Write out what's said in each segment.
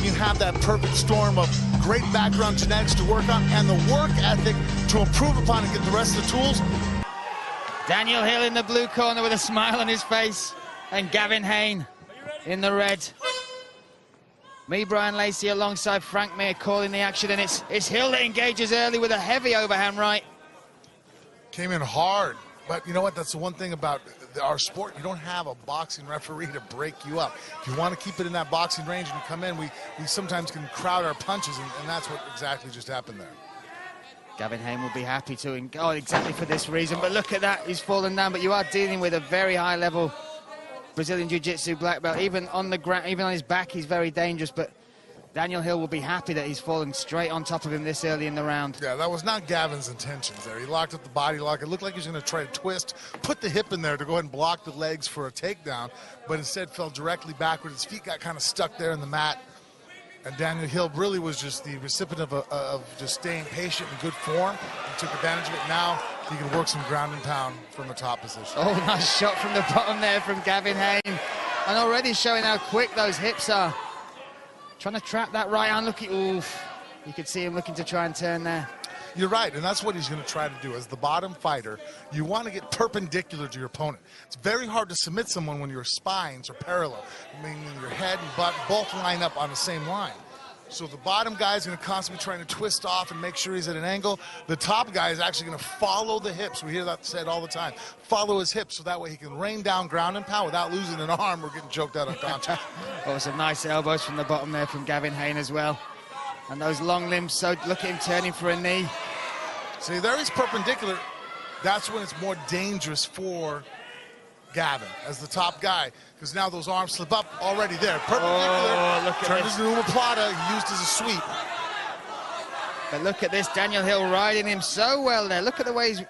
you have that perfect storm of great background genetics to work on and the work ethic to improve upon and get the rest of the tools. Daniel Hill in the blue corner with a smile on his face, and Gavin Hain in the red. Me, Brian Lacey, alongside Frank Mir calling the action, and it's Hill that engages early with a heavy overhand right. Came in hard, but you know what? That's the one thing about our sport. You don't have a boxing referee to break you up. If you want to keep it in that boxing range and you come in, we sometimes can crowd our punches, and that's what exactly just happened there. Gavin Hain will be happy to go exactly for this reason, but look at that, he's fallen down. But you are dealing with a very high-level Brazilian Jiu-Jitsu black belt. Even on the ground, even on his back, he's very dangerous. But Daniel Hill will be happy that he's fallen straight on top of him this early in the round. Yeah, that was not Gavin's intentions there. He locked up the body lock. It looked like he was going to try to twist, put the hip in there to go ahead and block the legs for a takedown, but instead fell directly backward. His feet got kind of stuck there in the mat. And Daniel Hill really was just the recipient of just staying patient in good form. He took advantage of it. Now he can work some ground and pound from the top position. Oh, nice shot from the bottom there from Gavin Hain. And already showing how quick those hips are. Trying to trap that right hand. Look at, oof. You could see him looking to try and turn there. You're right, and that's what he's going to try to do. As the bottom fighter, you want to get perpendicular to your opponent. It's very hard to submit someone when your spines are parallel, meaning your head and butt both line up on the same line. So the bottom guy is going to constantly trying to twist off and make sure he's at an angle. The top guy is actually going to follow the hips. We hear that said all the time. Follow his hips so that way he can rain down ground and pound without losing an arm or getting choked out on contact. Oh, some nice elbows from the bottom there from Gavin Hain as well. And those long limbs, so look at him turning for a knee. See, there he's perpendicular. That's when it's more dangerous for Gavin as the top guy, because now those arms slip up already there. Perpendicular, oh, look at turned this. into omoplata, used as a sweep. But look at this, Daniel Hill riding him so well there. Look at the way he's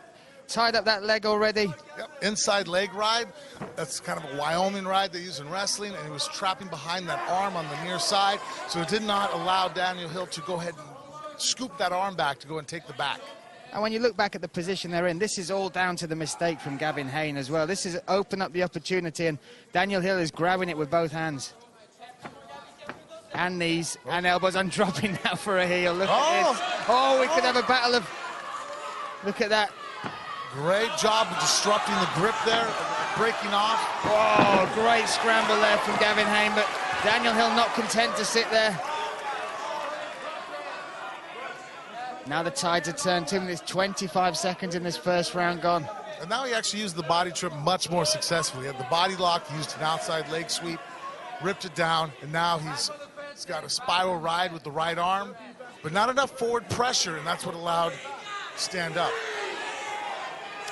tied up that leg already. Yep, inside leg ride. That's kind of a Wyoming ride they use in wrestling, and he was trapping behind that arm on the near side, so it did not allow Daniel Hill to go ahead and scoop that arm back to go and take the back. And when you look back at the position they're in, this is all down to the mistake from Gavin Hain as well. This has opened up the opportunity, and Daniel Hill is grabbing it with both hands. And knees and elbows, and dropping now for a heel. Look at this. Oh, we could have a battle of... Look at that. Great job of disrupting the grip there, breaking off. Oh, great scramble there from Gavin Hain, but Daniel Hill not content to sit there. Now the tides are turned. 2 minutes, 25 seconds in this first round gone. And now he actually used the body trip much more successfully. He had the body lock, he used an outside leg sweep, ripped it down, and now he's got a spiral ride with the right arm, but not enough forward pressure, and that's what allowed stand up.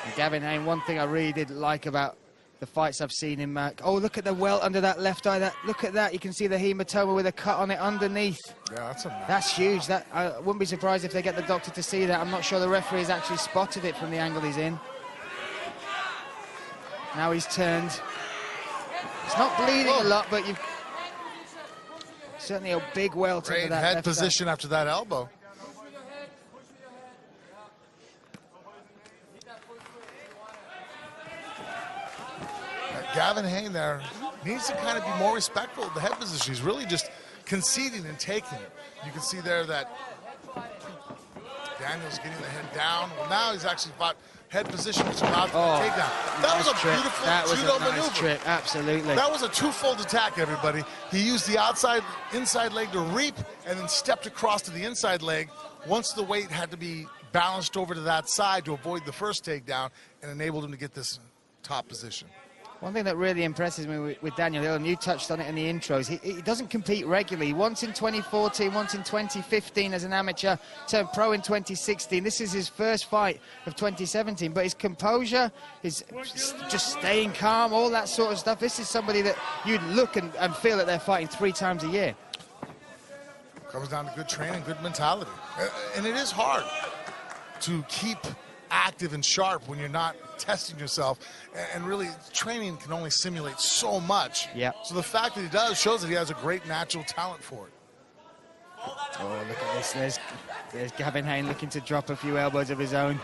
And Gavin Hain, one thing I really did like about the fights I've seen him, oh, look at the welt under that left eye. Look at that. You can see the hematoma with a cut on it underneath. Yeah, that's huge. That I wouldn't be surprised if they get the doctor to see that. I'm not sure the referee has actually spotted it from the angle he's in. Now he's turned. It's not bleeding a lot, but you've certainly a big welt under that head left position eye. After that elbow. Gavin Hain there needs to kind of be more respectful of the head position. He's really just conceding and taking it. You can see there that Daniel's getting the head down. Well, now he's actually fought head position, which allowed for the takedown. That was a beautiful judo maneuver. Trick, absolutely. That was a twofold attack, everybody. He used the inside leg to reap, and then stepped across to the inside leg once the weight had to be balanced over to that side to avoid the first takedown, and enabled him to get this top position. One thing that really impresses me with Daniel Hill, and you touched on it in the intros, he doesn't compete regularly. Once in 2014, once in 2015 as an amateur, turned pro in 2016. This is his first fight of 2017, but his composure, his just staying calm, all that sort of stuff. This is somebody that you'd look and feel that they're fighting 3 times a year. Comes down to good training, good mentality. And it is hard to keep active and sharp when you're not testing yourself, and really training can only simulate so much. Yeah. So the fact that he does shows that he has a great natural talent for it. Oh, look at this. There's Gavin Hain looking to drop a few elbows of his own.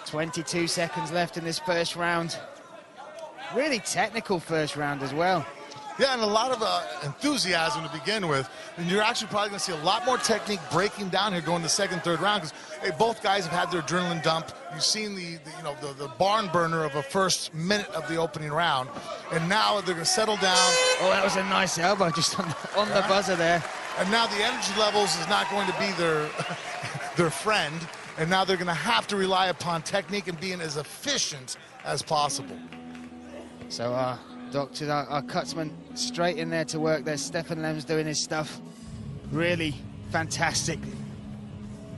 22 seconds left in this first round. Really technical first round as well. Yeah, and a lot of enthusiasm to begin with. And you're actually probably going to see a lot more technique breaking down here going to the second, third round, because hey, both guys have had their adrenaline dump. You've seen the barn burner of a first minute of the opening round, and now they're going to settle down. Oh, that was a nice elbow just on the buzzer there. And now the energy levels is not going to be their their friend, and now they're going to have to rely upon technique and being as efficient as possible. So doctor, our cutsman straight in there to work there. Stefan Lem's doing his stuff. Really fantastic.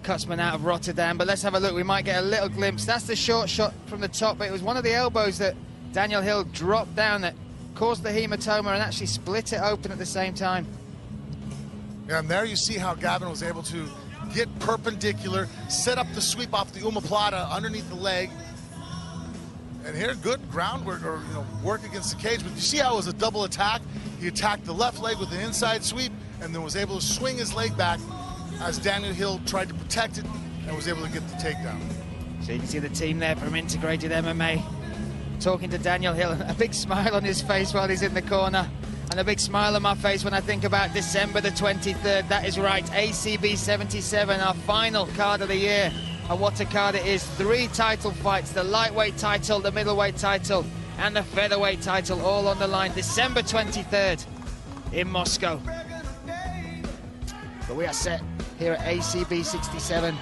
Cutsman out of Rotterdam, but let's have a look. We might get a little glimpse. That's the short shot from the top, but it was one of the elbows that Daniel Hill dropped down that caused the hematoma and actually split it open at the same time. Yeah, and there you see how Gavin was able to get perpendicular, set up the sweep off the omoplata underneath the leg. And here, good groundwork, or work against the cage. But you see how it was a double attack? He attacked the left leg with an inside sweep, and then was able to swing his leg back as Daniel Hill tried to protect it and was able to get the takedown. So you can see the team there from Integrated MMA talking to Daniel Hill. A big smile on his face while he's in the corner. And a big smile on my face when I think about December the 23rd. That is right, ACB 77, our final card of the year. And what a card it is. 3 title fights, the lightweight title, the middleweight title, and the featherweight title all on the line. December 23rd in Moscow. But we are set here at ACB 67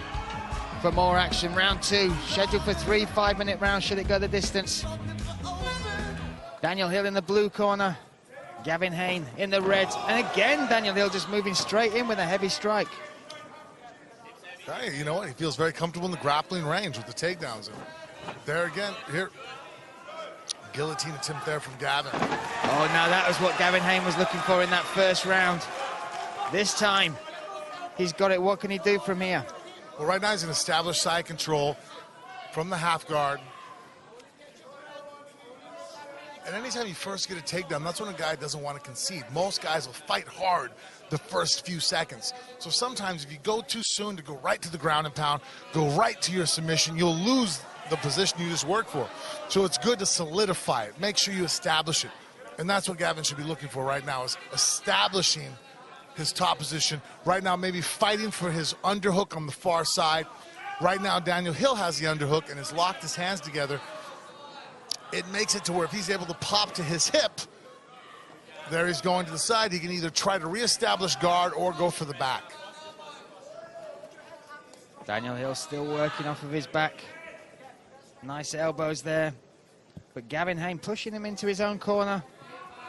for more action. Round 2, scheduled for 3 5-minute rounds should it go the distance. Daniel Hill in the blue corner, Gavin Hain in the red. And again, Daniel Hill just moving straight in with a heavy strike. Hey, you know what? He feels very comfortable in the grappling range with the takedowns. There again, here. Guillotine attempt there from Gavin. Oh, now that was what Gavin Hain was looking for in that first round. This time, he's got it. What can he do from here? Well, right now he's in established side control from the half guard. And anytime you first get a takedown, that's when a guy doesn't want to concede. Most guys will fight hard the first few seconds. So sometimes if you go too soon to go right to the ground and pound, go right to your submission, you'll lose the position you just worked for. So it's good to solidify it. Make sure you establish it. And that's what Gavin should be looking for right now, is establishing his top position. Right now, maybe fighting for his underhook on the far side. Right now, Daniel Hill has the underhook and has locked his hands together. It makes it to where if he's able to pop to his hip, there he's going to the side. He can either try to reestablish guard or go for the back. Daniel Hill still working off of his back. Nice elbows there. But Gavin Hain pushing him into his own corner.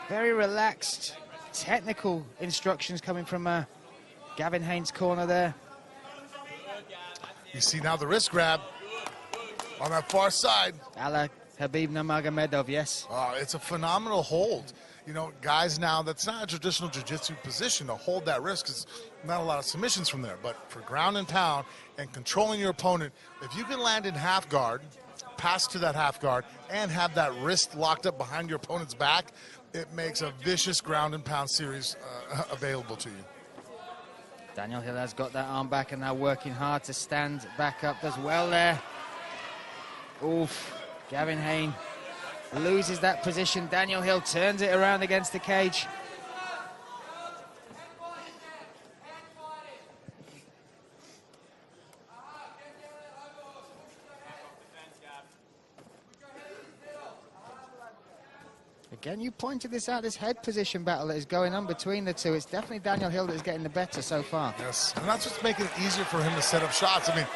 Very relaxed. Technical instructions coming from Gavin Hain's corner there. You see now the wrist grab on that far side. A la Khabib Nurmagomedov, yes. It's a phenomenal hold. You know, guys now, that's not a traditional jiu-jitsu position to hold that wrist, because not a lot of submissions from there. But for ground and pound and controlling your opponent, if you can land in half guard, pass to that half guard, and have that wrist locked up behind your opponent's back, it makes a vicious ground and pound series available to you. Daniel Hill has got that arm back and now working hard to stand back up. Does well there. Oof. Gavin Hain loses that position. Daniel Hill turns it around against the cage. Again, you pointed this out, this head position battle that is going on between the two. It's definitely Daniel Hill that is getting the better so far. Yes, and that's what's making it easier for him to set up shots. I mean,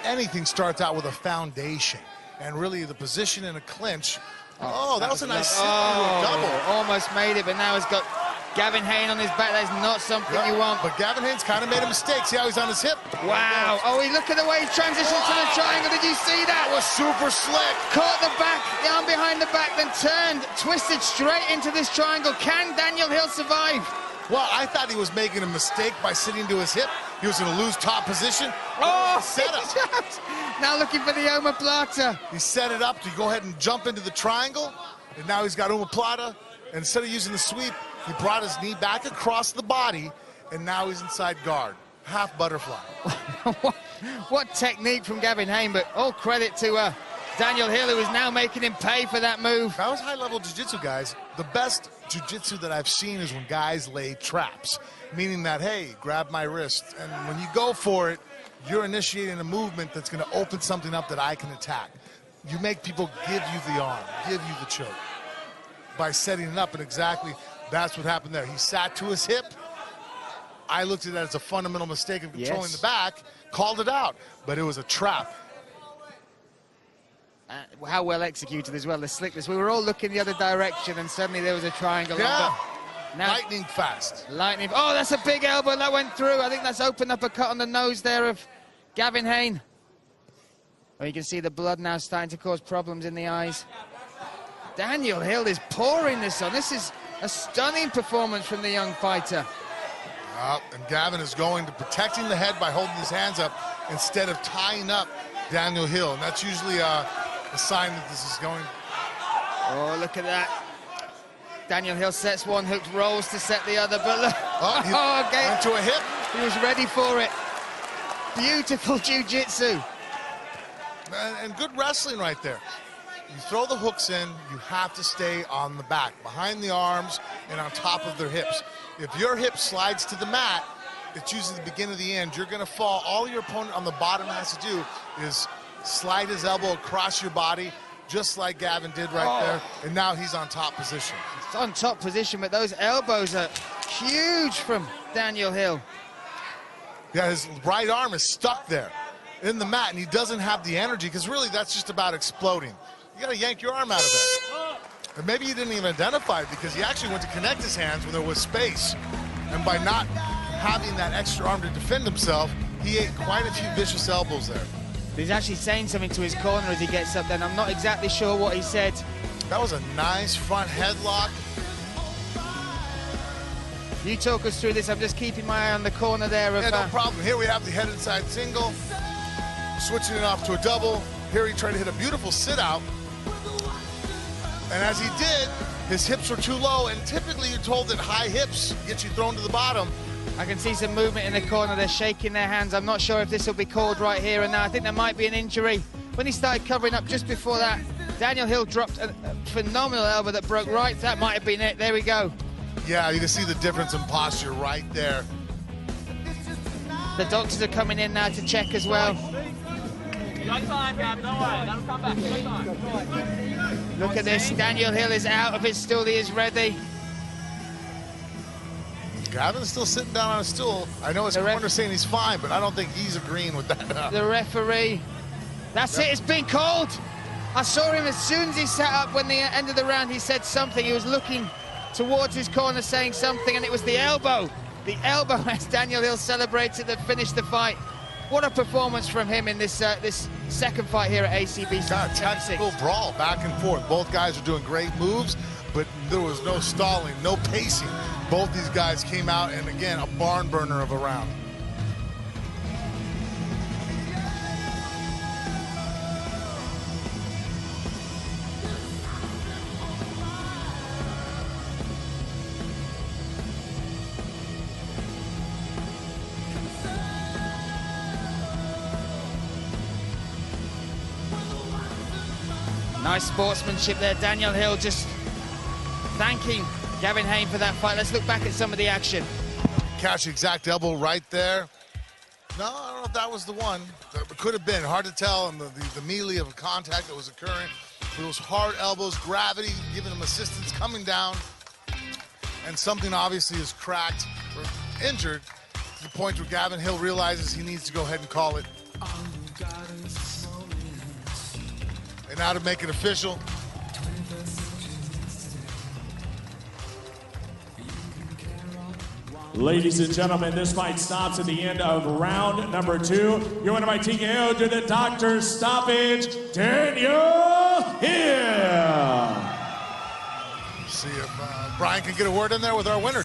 anything starts out with a foundation, and really the position in a clinch. Oh, that was a nice double. Almost made it, but now he's got Gavin Hain on his back. That's not something you want. But Gavin Hain's kind of made a mistake. See how he's on his hip? Wow. Oh, look at the way he transitioned to the triangle. Did you see that? That was super slick. Caught the back, the arm behind the back, then turned, twisted straight into this triangle. Can Daniel Hill survive? Well, I thought he was making a mistake by sitting to his hip. He was going to lose top position. Oh, set up. Now looking for the omoplata. He set it up to go ahead and jump into the triangle, and now he's got omoplata. Instead of using the sweep, he brought his knee back across the body, and now he's inside guard. Half butterfly. What technique from Gavin Hain, but all credit to Daniel Hill, who is now making him pay for that move. That was high-level jiu-jitsu, guys. The best jiu-jitsu that I've seen is when guys lay traps, meaning that, hey, grab my wrist. And when you go for it, you're initiating a movement that's going to open something up that I can attack. You make people give you the arm, give you the choke by setting it up, and exactly that's what happened there. He sat to his hip. I looked at that as a fundamental mistake of controlling the back, called it out, but it was a trap. How well executed as well, the slickness. We were all looking the other direction, and suddenly there was a triangle. Yeah, now, lightning fast. Lightning. Oh, that's a big elbow that went through. I think that's opened up a cut on the nose there of Gavin Hain. Well, you can see the blood now starting to cause problems in the eyes. Daniel Hill is pouring this on. This is a stunning performance from the young fighter. And Gavin is going to protecting the head by holding his hands up instead of tying up Daniel Hill. And that's usually a sign that this is going. Oh, look at that. Daniel Hill sets one hook, rolls to set the other, but look. Oh, he went to a hip. He was ready for it. Beautiful jiu-jitsu. And good wrestling right there. You throw the hooks in, you have to stay on the back, behind the arms and on top of their hips. If your hip slides to the mat, it's usually the beginning of the end. You're going to fall. All your opponent on the bottom has to do is slide his elbow across your body, just like Gavin did right there, and now he's on top position. It's on top position, but those elbows are huge from Daniel Hill. Yeah, his right arm is stuck there in the mat, and he doesn't have the energy, because really that's just about exploding. You got to yank your arm out of there. And maybe he didn't even identify it, because he actually went to connect his hands when there was space. And by not having that extra arm to defend himself, he ate quite a few vicious elbows there. He's actually saying something to his corner as he gets up there, and I'm not exactly sure what he said. That was a nice front headlock. You talk us through this. I'm just keeping my eye on the corner there. Yeah, no problem. Here we have the head inside single, switching it off to a double. Here he tried to hit a beautiful sit-out. And as he did, his hips were too low, and typically you're told that high hips get you thrown to the bottom. I can see some movement in the corner. They're shaking their hands. I'm not sure if this will be called right here and now. I think there might be an injury. When he started covering up just before that, Daniel Hill dropped a phenomenal elbow that broke right. That might have been it. There we go. Yeah, you can see the difference in posture right there. The doctors are coming in now to check as well. Time, Gavin, don't worry, that'll come back. Time. Look at this, Daniel Hill is out of it, still he is ready. Gavin's still sitting down on a stool. I know his corner's saying he's fine, but I don't think he's agreeing with that. The referee, that's it, it's been called. I saw him as soon as he sat up when the end of the round, he said something. He was looking towards his corner saying something, and it was the elbow. The elbow as Daniel Hill celebrated that finished the fight. What a performance from him in this this second fight here at ACB. Tactical brawl back and forth. Both guys are doing great moves, but there was no stalling, no pacing. Both these guys came out, and again, a barn burner of a round. Nice sportsmanship there. Daniel Hill just thanking Gavin Hain for that fight. Let's look back at some of the action. Catch exact elbow right there. No, I don't know if that was the one. It could have been. Hard to tell in the melee of contact that was occurring. But it was hard elbows, gravity, giving him assistance coming down. And something obviously is cracked or injured to the point where Gavin Hill realizes he needs to go ahead and call it. And now to make it official. Ladies and gentlemen, this fight stops at the end of round number 2. Your winner by TKO to the doctor stoppage, Daniel Hill. See if Brian can get a word in there with our winner.